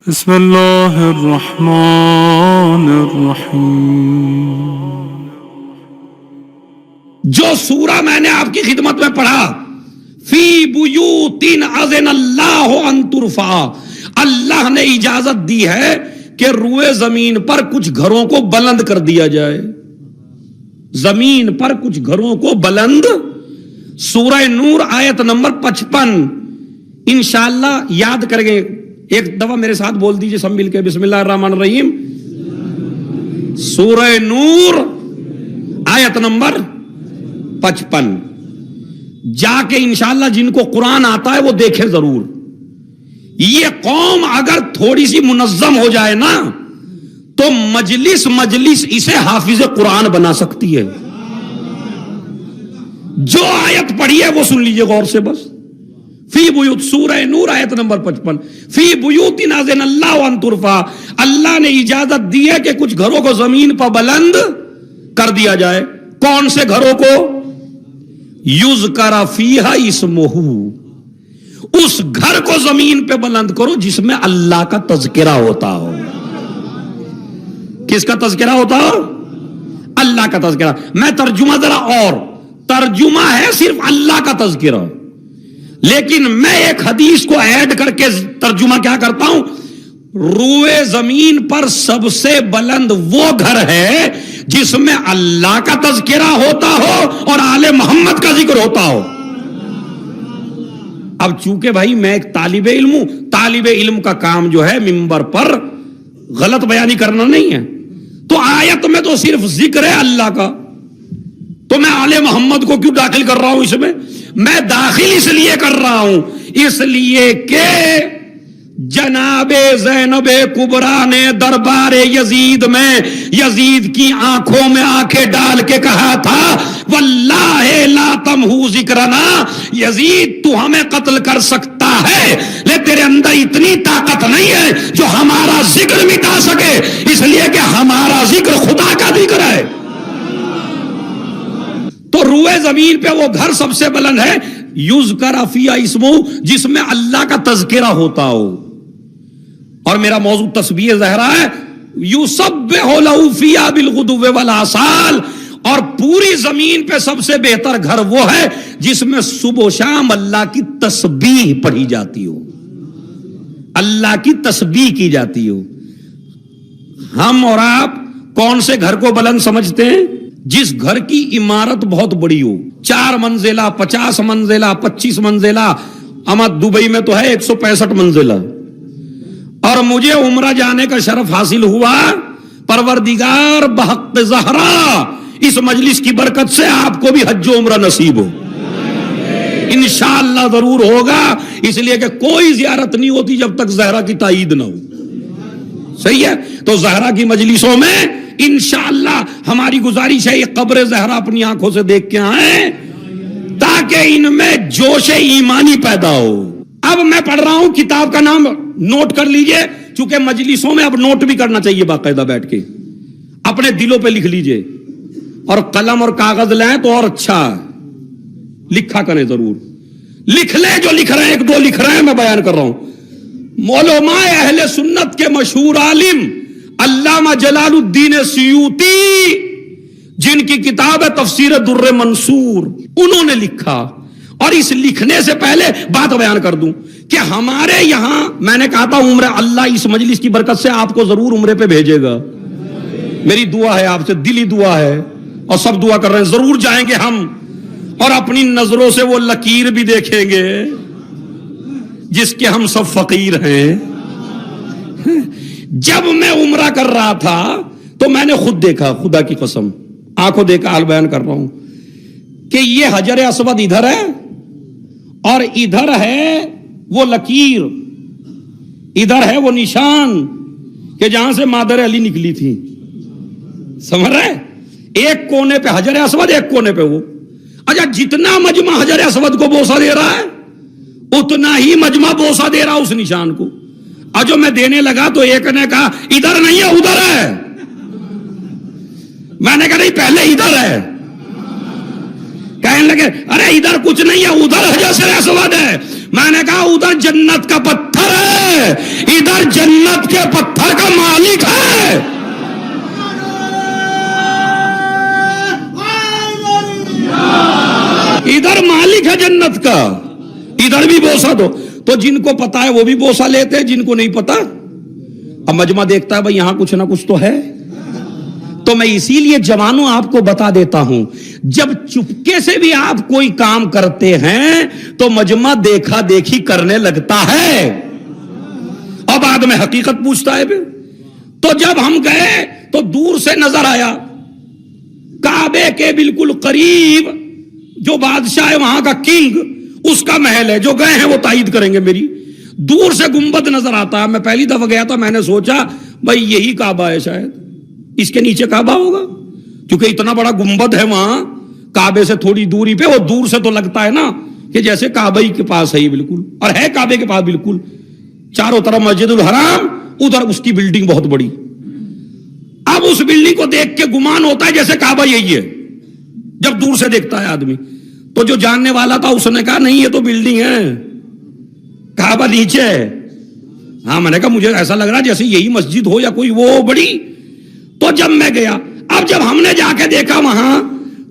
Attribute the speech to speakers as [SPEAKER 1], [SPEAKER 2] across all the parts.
[SPEAKER 1] بسم اللہ الرحمن الرحیم۔
[SPEAKER 2] جو سورہ میں نے آپ کی خدمت میں پڑھا، فی بیوت اذن اللہ ان ترفع، اللہ نے اجازت دی ہے کہ روئے زمین پر کچھ گھروں کو بلند کر دیا جائے، زمین پر کچھ گھروں کو بلند۔ سورہ نور آیت نمبر 55 انشاءاللہ یاد کریں گے، ایک دفعہ میرے ساتھ بول دیجئے سب مل کے، بسم اللہ الرحمن الرحیم۔ سورہ نور آیت نمبر 55 جا کے انشاءاللہ جن کو قرآن آتا ہے وہ دیکھے ضرور۔ یہ قوم اگر تھوڑی سی منظم ہو جائے نا تو مجلس اسے حافظ قرآن بنا سکتی ہے۔ جو آیت پڑھی ہے وہ سن لیجئے غور سے بس۔ فی بیوت، سورہ نور آیت نمبر 55، فی بیوت اذن اللہ ان ترفع، اللہ نے اجازت دی ہے کہ کچھ گھروں کو زمین پر بلند کر دیا جائے۔ کون سے گھروں کو؟ یذکر فیہا اسمہ، اس گھر کو زمین پہ بلند کرو جس میں اللہ کا تذکرہ ہوتا ہو۔ کس کا تذکرہ ہوتا ہو؟ اللہ کا تذکرہ۔ میں ترجمہ ذرا، اور ترجمہ ہے صرف اللہ کا تذکرہ، لیکن میں ایک حدیث کو ایڈ کر کے ترجمہ کیا کرتا ہوں، روئے زمین پر سب سے بلند وہ گھر ہے جس میں اللہ کا تذکرہ ہوتا ہو اور آل محمد کا ذکر ہوتا ہو۔ اب چونکہ بھائی میں ایک طالب علم ہوں، طالب علم کا کام جو ہے ممبر پر غلط بیانی کرنا نہیں ہے، تو آیت میں تو صرف ذکر ہے اللہ کا، تو میں آل محمد کو کیوں داخل کر رہا ہوں اس میں داخل اس لیے کر رہا ہوں اس لیے کہ جناب زینب کبریٰ نے دربار یزید میں یزید کی آنکھوں میں آنکھیں ڈال کے کہا تھا، واللہ لا تمحو ذکرنا، یزید تو ہمیں قتل کر سکتا ہے لیکن تیرے اندر اتنی طاقت نہیں ہے جو ہمارا ذکر مٹا سکے، اس لیے کہ ہمارا ذکر خدا کا ذکر ہے۔ تو روئے زمین پہ وہ گھر سب سے بلند ہے یذکر فیہا اسمہ، جس میں اللہ کا تذکرہ ہوتا ہو۔ اور میرا موضوع تسبیح زہرا ہے، یسبح لہ فیہا بالغدو والآصال، اور پوری زمین پہ سب سے بہتر گھر وہ ہے جس میں صبح و شام اللہ کی تسبیح پڑھی جاتی ہو، اللہ کی تسبیح کی جاتی ہو۔ ہم اور آپ کون سے گھر کو بلند سمجھتے ہیں؟ جس گھر کی عمارت بہت بڑی ہو، 4 منزلہ، 50 منزلہ، 25 منزلہ، اما دبئی میں تو ہے 165 منزلہ۔ اور مجھے عمرہ جانے کا شرف حاصل ہوا، پروردگار بحق زہرا اس مجلس کی برکت سے آپ کو بھی حج و عمرہ نصیب ہو، انشاءاللہ ضرور ہوگا، اس لیے کہ کوئی زیارت نہیں ہوتی جب تک زہرا کی تائید نہ ہو۔ صحیح ہے؟ تو زہرا کی مجلسوں میں انشاءاللہ ہماری گزارش ہے یہ قبر زہرا اپنی آنکھوں سے دیکھ کے آئیں تاکہ ان میں جوش ایمانی پیدا ہو۔ اب میں پڑھ رہا ہوں، کتاب کا نام نوٹ کر لیجئے، چونکہ مجلسوں میں اب نوٹ بھی کرنا چاہیے باقاعدہ بیٹھ کے، اپنے دلوں پہ لکھ لیجئے، اور قلم اور کاغذ لیں تو اور اچھا لکھا کریں، ضرور لکھ لیں، جو لکھ رہے ہیں، 1-2 لکھ رہے ہیں، میں بیان کر رہا ہوں۔ علماء اہل سنت کے مشہور عالم علامہ جلال الدین سیوطی، جن کی کتاب ہے تفسیر در منصور، انہوں نے لکھا، اور اس لکھنے سے پہلے بات بیان کر دوں کہ ہمارے یہاں میں نے کہا تھا عمرہ، اللہ اس مجلس کی برکت سے آپ کو ضرور عمرے پہ بھیجے گا، میری دعا ہے آپ سے، دلی دعا ہے، اور سب دعا کر رہے ہیں، ضرور جائیں گے ہم، اور اپنی نظروں سے وہ لکیر بھی دیکھیں گے جس کے ہم سب فقیر ہیں۔ جب میں عمرہ کر رہا تھا تو میں نے خود دیکھا، خدا کی قسم آنکھوں دیکھا، حال بیان کر رہا ہوں، کہ یہ حجر اسود ادھر ہے اور ادھر ہے وہ لکیر، ادھر ہے وہ نشان کہ جہاں سے مادر علی نکلی تھی، سمجھ رہے؟ ایک کونے پہ حجر اسود، ایک کونے پہ وہ۔ اچھا، جتنا مجمع حجر اسود کو بوسہ دے رہا ہے اتنا ہی مجمع بوسہ دے رہا اس نشان کو، اور جو میں دینے لگا تو ایک نے کہا ادھر نہیں ہے ادھر ہے، میں نے کہا نہیں پہلے ادھر ہے، کہنے لگے ارے ادھر کچھ نہیں ہے ادھر حجر اسود ہے، میں نے کہا ادھر جنت کا پتھر ہے، ادھر جنت کے پتھر کا مالک ہے۔ ادھر مالک ہے جنت کا، ادھر بھی بوسہ دو۔ تو جن کو پتا ہے وہ بھی بوسہ لیتے ہیں، جن کو نہیں پتا اب مجمع دیکھتا ہے بھائی یہاں کچھ نہ کچھ تو ہے۔ تو میں اسی لیے جوانوں آپ کو بتا دیتا ہوں، جب چپکے سے بھی آپ کوئی کام کرتے ہیں تو مجمع دیکھا دیکھی کرنے لگتا ہے اور بعد میں حقیقت پوچھتا ہے۔ تو جب ہم گئے تو دور سے نظر آیا کعبے کے بالکل قریب جو بادشاہ ہے وہاں کا کنگ، اس کا محل ہے۔ جو گئے ہیں وہ تائید کریں گے میری، دور سے گنبد نظر آتا ہے۔ میں پہلی دفعہ گیا تھا، میں نے سوچا بھائی یہی کعبہ ہے، شاید اس کے نیچے کعبہ ہوگا، کیونکہ اتنا بڑا گنبد ہے وہاں کعبے سے تھوڑی دوری پہ، اور دور سے تو لگتا ہے نا کہ جیسے کعبہ ہی کے پاس ہے، بالکل، اور ہے کعبے کے پاس بالکل، چاروں طرف مسجد الحرام، ادھر اس کی بلڈنگ بہت بڑی۔ اب اس بلڈنگ کو دیکھ کے گمان ہوتا ہے جیسے کعبہ یہی ہے جب دور سے دیکھتا ہے آدمی۔ تو جو جاننے والا تھا اس نے کہا نہیں یہ تو بلڈنگ ہے، کعبہ نیچے ہے۔ ہاں میں نے کہا مجھے ایسا لگ رہا جیسے یہی مسجد ہو یا کوئی وہ بڑی۔ تو جب میں گیا، اب جب ہم نے جا کے دیکھا وہاں،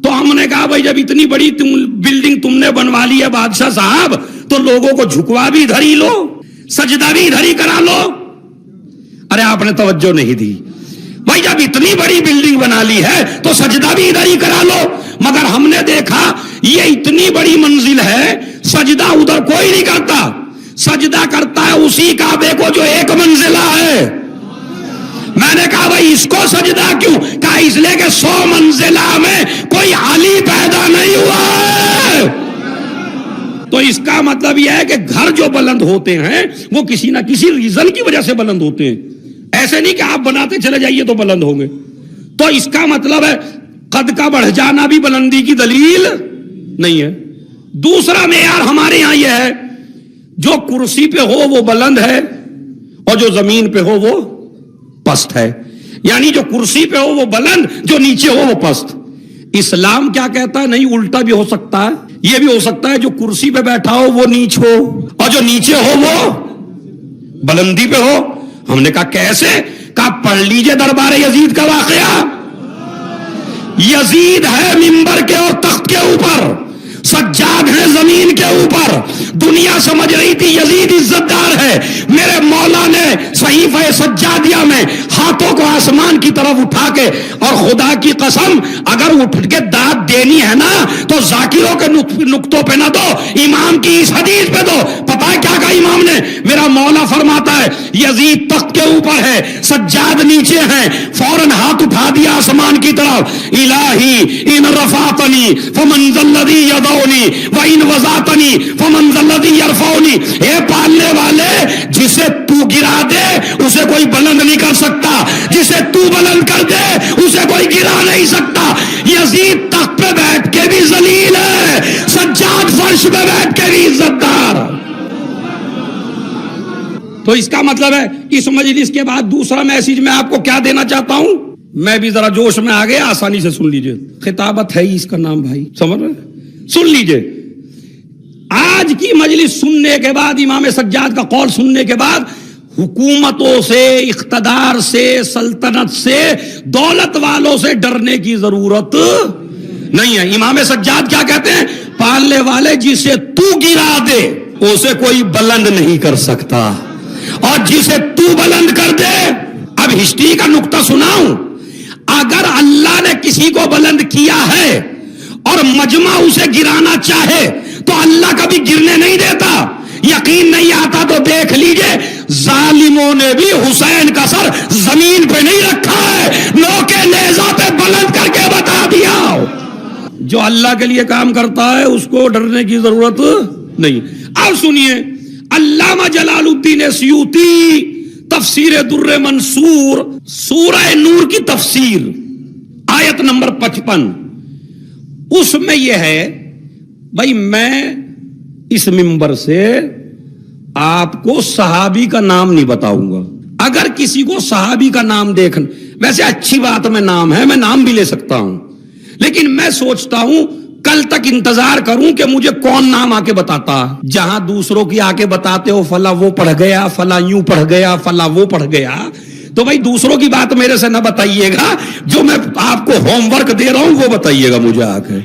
[SPEAKER 2] تو ہم نے کہا بھائی جب اتنی بڑی بلڈنگ تم نے بنوا لی ہے بادشاہ صاحب، تو لوگوں کو جھکوا بھی ادھر ہی لو، سجدہ بھی ادھر ہی کرا لو۔ ارے آپ نے توجہ نہیں دی بھائی، جب اتنی بڑی بلڈنگ بنا لی ہے تو سجدہ بھی ادھر ہی کرا لو۔ مگر ہم نے دیکھا یہ اتنی بڑی منزل ہے، سجدہ ادھر کوئی نہیں کرتا، سجدہ کرتا ہے اسی کعبے کو جو ایک منزلہ ہے۔ میں نے کہا بھائی اس کو سجدہ کیوں؟ کہا اس لیے کہ 100 منزلہ میں کوئی علی پیدا نہیں ہوا ہے۔ تو اس کا مطلب یہ ہے کہ گھر جو بلند ہوتے ہیں وہ کسی نہ کسی ریزن کی وجہ سے بلند ہوتے ہیں، ایسے نہیں کہ آپ بناتے چلے جائیے تو بلند ہوں گے۔ تو اس کا مطلب ہے قد کا بڑھ جانا بھی بلندی کی دلیل نہیں ہے۔ دوسرا معیار ہمارے یہاں یہ ہے جو کرسی پہ ہو وہ بلند ہے اور جو زمین پہ ہو وہ پست ہے، یعنی جو کرسی پہ ہو وہ بلند، جو نیچے ہو وہ پست۔ اسلام کیا کہتا ہے؟ نہیں، الٹا بھی ہو سکتا ہے، یہ بھی ہو سکتا ہے جو کرسی پہ بیٹھا ہو وہ نیچ ہو اور جو نیچے ہو وہ بلندی پہ ہو۔ ہم نے کہا کیسے؟ کہا پڑھ لیجئے دربار یزید کا واقعہ۔ یزید ہے منبر کے اور تخت کے اوپر، سجاد ہے زمین کے اوپر۔ دنیا سمجھ رہی تھی یزید عزت دار ہے، میرے مولا نے صحیفہ سجادیہ میں ہاتھوں کو آسمان کی طرف اٹھا کے، اور خدا کی قسم اگر اٹھ کے داد دینی ہے نا تو ذاکروں کے نقطوں پہ نہ دو، امام کی اس حدیث پہ دو۔ پتہ ہے کیا کہا امام نے؟ میرا مولا فرماتا ہے یزید تخت کے اوپر ہے، سجاد نیچے ہیں، فوراً ہاتھ اٹھا دیا آسمان کی طرف، الہی ان رفعتنی فمن ذا الذی یدعونی وان وضعتنی فمن ذا الذی یرفعنی۔ اے پالنے والے، جسے تو گرا دے اسے کوئی بلند نہیں کر سکتا، جسے تو بلند کر دے اسے کوئی گرا نہیں سکتا۔ یزید تخت پہ بیٹھ کے بھی ذلیل ہے، سجاد فرش پہ بیٹھ کے بھی عزت دار۔ تو اس کا مطلب ہے اس مجلس کے بعد دوسرا میسج میں آپ کو کیا دینا چاہتا ہوں، میں بھی ذرا جوش میں آ گیا، آسانی سے سن لیجئے، خطابت ہے ہی اس کا نام بھائی، سمجھ رہے؟ سن لیجئے، آج کی مجلس سننے کے بعد، امام سجاد کا قول سننے کے بعد، حکومتوں سے، اقتدار سے، سلطنت سے، دولت والوں سے ڈرنے کی ضرورت نہیں ہے۔ امام سجاد کیا کہتے ہیں؟ پالنے والے جسے تو گرا دے اسے کوئی بلند نہیں کر سکتا، اور جسے تو بلند کر دے۔ اب ہسٹری کا نقطہ سناؤں، اگر اللہ نے کسی کو بلند کیا ہے اور مجمع اسے گرانا چاہے تو اللہ کبھی گرنے نہیں دیتا۔ یقین نہیں آتا تو دیکھ لیجئے، ظالموں نے بھی حسین کا سر زمین پہ نہیں رکھا ہے، نوکے نیزہ پہ بلند کر کے بتا دیا۔ جو اللہ کے لیے کام کرتا ہے اس کو ڈرنے کی ضرورت نہیں۔ اب سنیے، علامہ جلال الدین سیوطی تفسیر در منصور سورہ نور کی تفسیر آیت نمبر 55، اس میں یہ ہے، بھائی میں اس منبر سے آپ کو صحابی کا نام نہیں بتاؤں گا۔ اگر کسی کو صحابی کا نام دیکھنا، ویسے اچھی بات میں نام ہے، میں نام بھی لے سکتا ہوں، لیکن میں سوچتا ہوں کل تک انتظار کروں کہ مجھے کون نام آ کے بتاتا. جہاں دوسروں کی آ کے بتاتے ہو فلاں وہ پڑھ گیا, فلاں یوں پڑھ گیا, فلاں وہ پڑھ گیا, تو بھائی دوسروں کی بات میرے سے نہ بتائیے گا, جو میں آپ کو ہوم ورک دے رہا ہوں وہ بتائیے گا مجھے آ کے.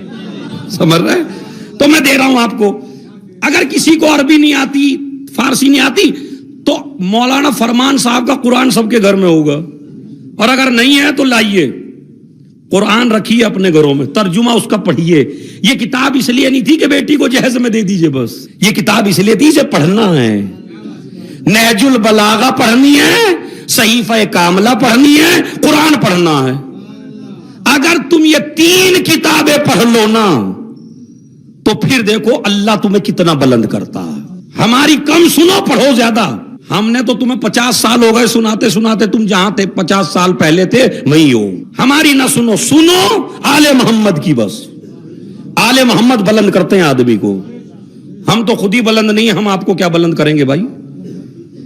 [SPEAKER 2] سمجھ رہے؟ تو میں دے رہا ہوں آپ کو. اگر کسی کو عربی نہیں آتی, فارسی نہیں آتی, تو مولانا فرمان صاحب کا قرآن سب کے گھر میں ہوگا, اور اگر نہیں ہے تو لائیے قرآن رکھیے اپنے گھروں میں, ترجمہ اس کا پڑھیے. یہ کتاب اس لیے نہیں تھی کہ بیٹی کو جہیز میں دے دیجئے بس, یہ کتاب اس لیے تھی اسے پڑھنا ہے. نہج البلاغہ پڑھنی ہے, صحیفہ کاملہ پڑھنی ہے, قرآن پڑھنا ہے. اگر تم یہ 3 کتابیں پڑھ لو نا تو پھر دیکھو اللہ تمہیں کتنا بلند کرتا ہے. ہماری کم سنو, پڑھو زیادہ. ہم نے تو تمہیں 50 سال ہو گئے سناتے سناتے, تم جہاں تھے 50 سال پہلے تھے وہیں ہو. ہماری نہ سنو, سنو آل محمد کی بس. آل محمد بلند کرتے ہیں آدمی کو. ہم تو خود ہی بلند نہیں ہیں, ہم آپ کو کیا بلند کریں گے بھائی.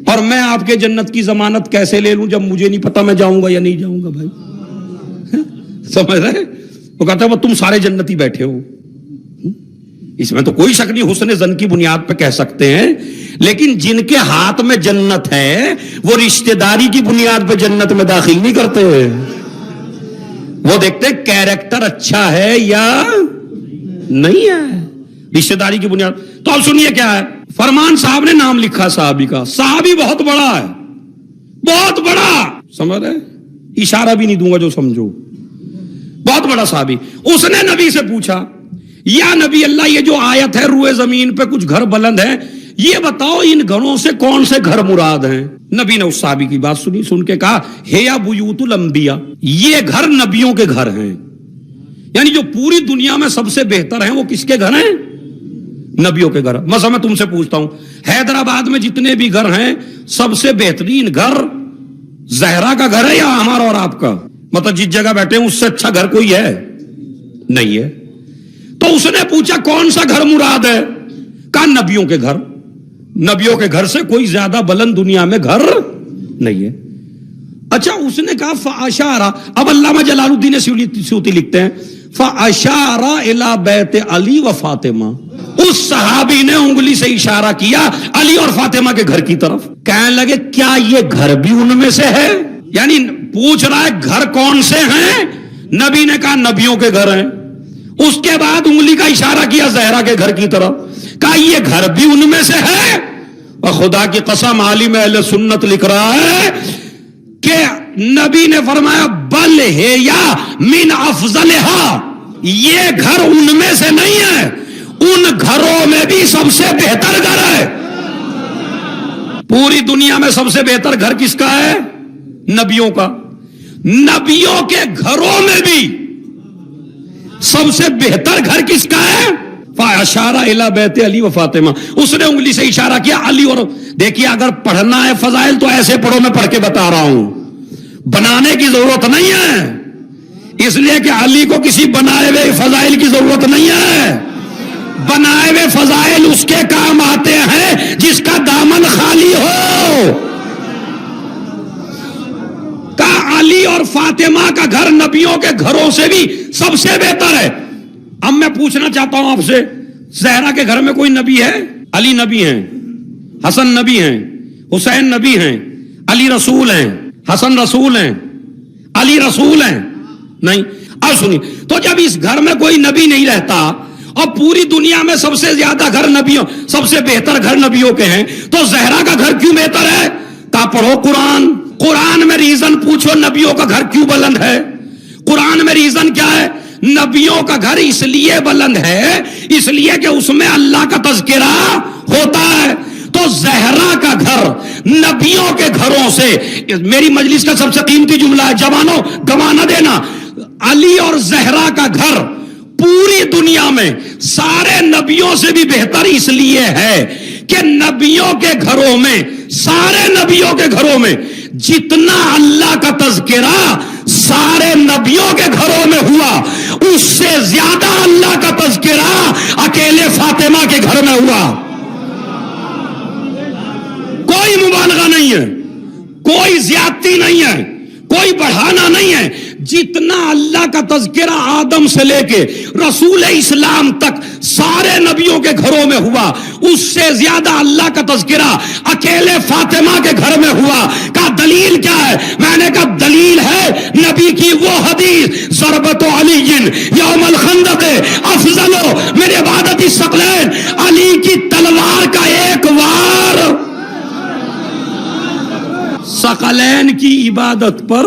[SPEAKER 2] اور میں آپ کے جنت کی ضمانت کیسے لے لوں جب مجھے نہیں پتا میں جاؤں گا یا نہیں جاؤں گا بھائی. سمجھ رہے؟ وہ کہتا ہے وہ تم سارے جنتی بیٹھے ہو. اس میں تو کوئی شک نہیں, حسن ظن کی بنیاد پہ کہہ سکتے ہیں, لیکن جن کے ہاتھ میں جنت ہے وہ رشتہ داری کی بنیاد پہ جنت میں داخل نہیں کرتے. وہ دیکھتے کیریکٹر اچھا ہے یا نہیں ہے, رشتہ داری کی بنیاد. تو اب سنیے کیا ہے. فرمان صاحب نے نام لکھا صحابی کا. صحابی بہت بڑا ہے, بہت بڑا. سمجھ رہے؟ اشارہ بھی نہیں دوں گا جو سمجھو. بہت بڑا صحابی. اس نے نبی سے پوچھا, یا نبی اللہ, یہ جو آیت ہے روئے زمین پہ کچھ گھر بلند ہیں, یہ بتاؤ ان گھروں سے کون سے گھر مراد ہیں. نبی نے اس صحابی کی بات سنی, سن کے کہا ہیا بیوت الانبیاء, یہ گھر نبیوں کے گھر ہیں. یعنی جو پوری دنیا میں سب سے بہتر ہیں وہ کس کے گھر ہیں؟ نبیوں کے گھر. مثلا میں تم سے پوچھتا ہوں, حیدرآباد میں جتنے بھی گھر ہیں سب سے بہترین گھر زہرا کا گھر ہے یا ہمارا اور آپ کا؟ مطلب جس جگہ بیٹھے ہیں اس سے اچھا گھر کوئی ہے نہیں ہے. تو اس نے پوچھا کون سا گھر مراد ہے؟ کہا نبیوں کے گھر. نبیوں کے گھر سے کوئی زیادہ بلند دنیا میں گھر نہیں ہے. اچھا, اس نے کہا فاشارہ. اب علامہ جلال الدین سیوطی لکھتے ہیں فاشارہ الی بیت علی و فاطمہ. اس صحابی نے انگلی سے اشارہ کیا علی اور فاطمہ کے گھر کی طرف. کہنے لگے کیا یہ گھر بھی ان میں سے ہے؟ یعنی پوچھ رہا ہے گھر کون سے ہیں؟ نبی نے کہا نبیوں کے گھر ہیں. اس کے بعد انگلی کا اشارہ کیا زہرا کے گھر کی طرف, کہا یہ گھر بھی ان میں سے ہے. اور خدا کی قسم عالم اہل سنت لکھ رہا ہے کہ نبی نے فرمایا بل ہے یا من افضلها, یہ گھر ان میں سے نہیں ہے, ان گھروں میں بھی سب سے بہتر گھر ہے. پوری دنیا میں سب سے بہتر گھر کس کا ہے؟ نبیوں کا. نبیوں کے گھروں میں بھی سب سے بہتر گھر کس کا ہے؟ فاشارہ الی بیت علی و فاطمہ. اس نے انگلی سے اشارہ کیا علی اور. دیکھیے اگر پڑھنا ہے فضائل تو ایسے پڑھو, میں پڑھ کے بتا رہا ہوں, بنانے کی ضرورت نہیں ہے. اس لیے کہ علی کو کسی بنائے ہوئے فضائل کی ضرورت نہیں ہے. بنائے ہوئے فضائل اس کے کام آتے ہیں جس کا دامن خالی ہو. کہا علی اور فاطمہ کا گھر نبیوں کے گھروں سے بھی سب سے بہتر ہے. اب میں پوچھنا چاہتا ہوں آپ سے, زہرا کے گھر میں کوئی نبی ہے؟ علی نبی ہیں, حسن نبی ہیں, حسین نبی ہیں, علی رسول ہیں, حسن رسول ہیں, علی رسول ہیں نہیں. اب سنیے, تو جب اس گھر میں کوئی نبی نہیں رہتا اور پوری دنیا میں سب سے زیادہ گھر نبیوں, سب سے بہتر گھر نبیوں کے ہیں, تو زہرا کا گھر کیوں بہتر ہے؟ کہا پڑھو قرآن. قرآن میں ریزن پوچھو نبیوں کا گھر کیوں بلند ہے. قرآن میں ریزن کیا ہے؟ نبیوں کا گھر اس لیے بلند ہے اس لیے کہ اس میں اللہ کا تذکرہ ہوتا ہے. تو زہرا کا گھر نبیوں کے گھروں سے, میری مجلس کا سب سے قیمتی جملہ ہے, جوانوں گوا نہ دینا, علی اور زہرا کا گھر پوری دنیا میں سارے نبیوں سے بھی بہتر اس لیے ہے کہ نبیوں کے گھروں میں, سارے نبیوں کے گھروں میں جتنا اللہ کا تذکرہ سارے نبیوں کے گھروں میں ہوا, اس سے زیادہ اللہ کا تذکرہ اکیلے فاطمہ کے گھر میں ہوا. کوئی مبالغہ نہیں ہے, کوئی زیادتی نہیں ہے, کوئی بڑھانا نہیں ہے. جتنا اللہ کا تذکرہ آدم سے لے کے رسول اسلام تک سارے نبیوں کے گھروں میں ہوا، اس سے زیادہ اللہ کا تذکرہ اکیلے فاطمہ کے گھر میں ہوا۔ کہا دلیل کیا ہے؟ میں نے کہا دلیل ہے نبی کی وہ حدیث ضربت علی یوم الخندق افضل من عبادت الثقلین، علی کی تلوار کا ایک وار ثقلین کی عبادت پر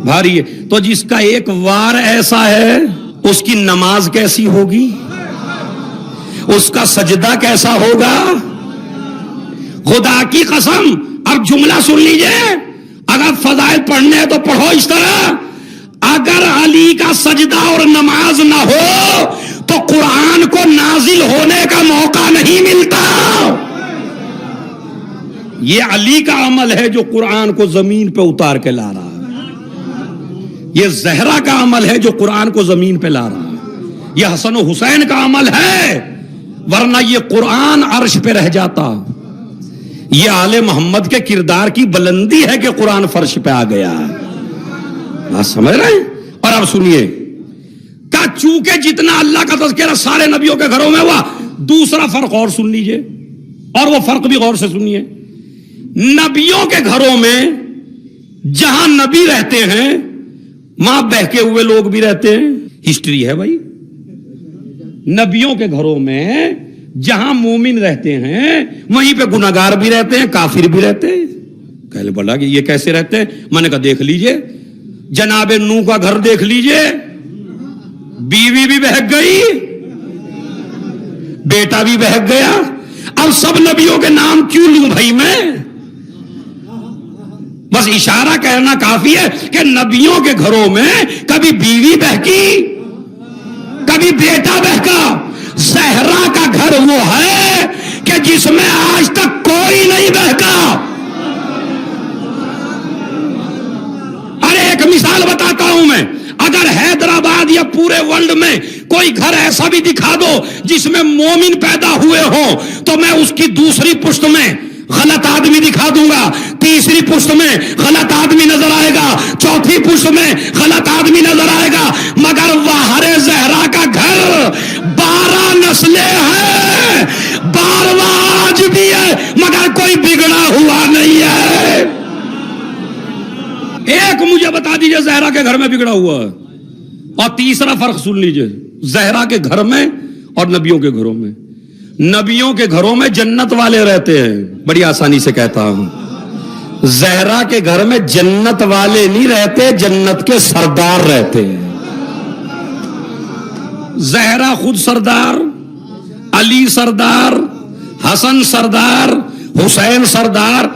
[SPEAKER 2] بھاری ہے۔ تو جس کا ایک وار ایسا ہے اس کی نماز کیسی ہوگی، اس کا سجدہ کیسا ہوگا؟ خدا کی قسم، اب جملہ سن لیجئے، اگر فضائل پڑھنے ہیں تو پڑھو اس طرح، اگر علی کا سجدہ اور نماز نہ ہو تو قرآن کو نازل ہونے کا موقع نہیں ملتا۔ یہ علی کا عمل ہے جو قرآن کو زمین پہ اتار کے لا رہا ہے، یہ زہرا کا عمل ہے جو قرآن کو زمین پہ لا رہا ہے، یہ حسن و حسین کا عمل ہے، ورنہ یہ قرآن عرش پہ رہ جاتا۔ یہ آل محمد کے کردار کی بلندی ہے کہ قرآن فرش پہ آ گیا۔ آپ سمجھ رہے ہیں؟ اور اب سنیے کہ چونکہ جتنا اللہ کا تذکرہ سارے نبیوں کے گھروں میں ہوا، دوسرا فرق اور سن لیجئے، اور وہ فرق بھی غور سے سنیے۔ نبیوں کے گھروں میں جہاں نبی رہتے ہیں وہاں بہکے ہوئے لوگ بھی رہتے ہیں، ہسٹری ہے بھائی۔ نبیوں کے گھروں میں جہاں مومن رہتے ہیں وہیں پہ گناہگار بھی رہتے ہیں، کافر بھی رہتے ہیں۔ کہلے بولا کہ یہ کیسے رہتے ہیں؟ میں نے کہا دیکھ لیجئے، جناب نوح کا گھر دیکھ لیجئے، بیوی بھی بہک گئی، بیٹا بھی بہک گیا۔ اب سب نبیوں کے نام کیوں لوں بھائی میں؟ بس اشارہ کرنا کافی ہے کہ نبیوں کے گھروں میں کبھی بیوی بہکی، کبھی بیٹا بہکا۔ زہرا کا گھر وہ ہے کہ جس میں آج تک کوئی نہیں بہکا۔ ارے ایک مثال بتاتا ہوں میں، اگر حیدرآباد یا پورے ورلڈ میں کوئی گھر ایسا بھی دکھا دو جس میں مومن پیدا ہوئے ہوں تو میں اس کی دوسری پشت میں غلط آدمی دکھا دوں گا، تیسری پشت میں غلط آدمی نظر آئے گا، چوتھی پشت میں غلط آدمی نظر آئے گا، مگر واہر زہرا کا گھر 12 نسلیں ہیں، 12واں آج بھی ہے مگر کوئی بگڑا ہوا نہیں ہے۔ ایک مجھے بتا دیجئے زہرا کے گھر میں بگڑا ہوا ہے، اور تیسرا فرق سن لیجئے زہرا کے گھر میں اور نبیوں کے گھروں میں۔ نبیوں کے گھروں میں جنت والے رہتے ہیں، بڑی آسانی سے کہتا ہوں، زہرا کے گھر میں جنت والے نہیں رہتے، جنت کے سردار رہتے ہیں۔ زہرا خود سردار، علی سردار، حسن سردار، حسین سردار،